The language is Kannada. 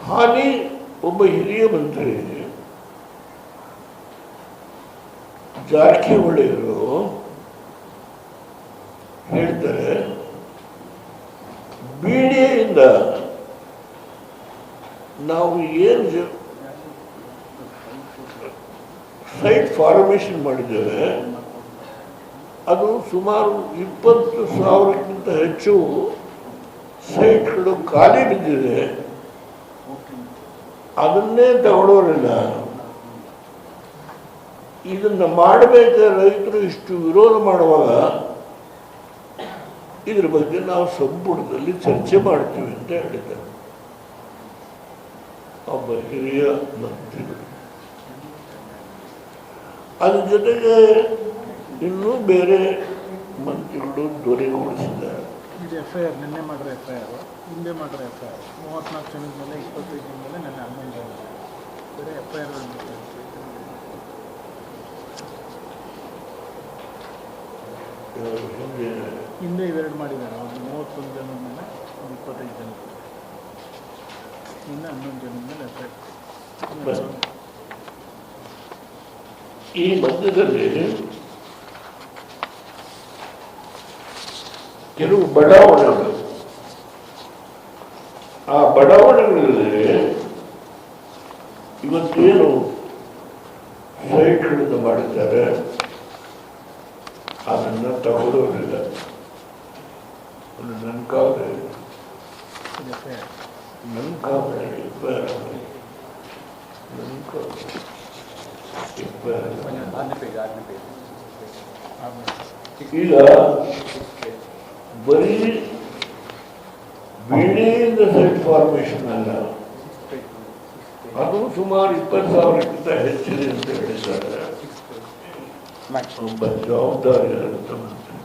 ಹಾಲಿ ಒಬ್ಬ ಹಿರಿಯ ಮಂತ್ರಿ ಜಾರಕಿಹೊಳಿಯವರು ಹೇಳ್ತಾರೆ, ಬಿಡಿಎಯಿಂದ ನಾವು ಏನು ಸೈಟ್ ಫಾರ್ಮೇಷನ್ ಮಾಡಿದ್ದೇವೆ ಅದು ಸುಮಾರು 20,000ಕ್ಕಿಂತ ಹೆಚ್ಚು ಸೈಟ್ಗಳು ಖಾಲಿ ಬಿದ್ದಿದೆ, ಅದನ್ನೇ ತಗೊಳ್ಳೋರಿಲ್ಲ. ಇದನ್ನ ಮಾಡಬೇಕಾದ ರೈತರು ಇಷ್ಟು ವಿರೋಧ ಮಾಡುವಾಗ ಇದ್ರ ಬಗ್ಗೆ ನಾವು ಸಂಪುಟದಲ್ಲಿ ಚರ್ಚೆ ಮಾಡ್ತೀವಿ ಅಂತ ಹೇಳಿದ್ದಾರೆ ಒಬ್ಬ ಹಿರಿಯ ಮಂತ್ರಿಗಳು. ಅದ್ರ ಜೊತೆಗೆ ಇನ್ನೂ ಬೇರೆ ಮಂತ್ರಿಗಳು ದೊರೆಗೊಳಿಸಿದ್ದಾರೆ. FIR ನಿನ್ನೆ ಮಾಡ್ರೆ FIR, ಹಿಂದೆ ಮಾಡ್ರೆ FIR 34 ಜನದ ಮೇಲೆ 25 ಜನ ಮೇಲೆ ನೆನ್ನೆ 11 ಜನ ಬೇರೆ FIR ಹಿಂದೆ ಇವೆರಡು ಮಾಡಿದ್ದಾರೆ. ಒಂದು 31 ಜನದ ಮೇಲೆ ಒಂದು 25 ಜನ, ಇನ್ನು 11 ಜನದ ಮೇಲೆ FIR. ಈ ಮಧ್ಯದಲ್ಲಿ ಕೆಲವು ಬಡಾವಣೆಗಳು, ಆ ಬಡಾವಣೆಗಳಲ್ಲಿ ಇವತ್ತೇನು ಸೈಟ್ಗಳನ್ನು ಮಾಡಿದ್ದಾರೆ ಅದನ್ನು ತಗೊಳ್ಳೋರಿಲ್ಲ. ನನ್ನ ಕಾಲದಲ್ಲಿ ಈಗ ಬರೀ ಬಿಡಿಯಿಂದ ಸೈಟ್ ಫಾರ್ಮೇಷನ್ ಅಲ್ಲ, ಅದು ಸುಮಾರು 20,000ಕ್ಕಿಂತ ಹೆಚ್ಚಿದೆ ಅಂತ ಹೇಳಿದ್ದಾರೆ. ಒಬ್ಬ ಜವಾಬ್ದಾರಿಯಾದಂಥ ಮಂತ್ರಿ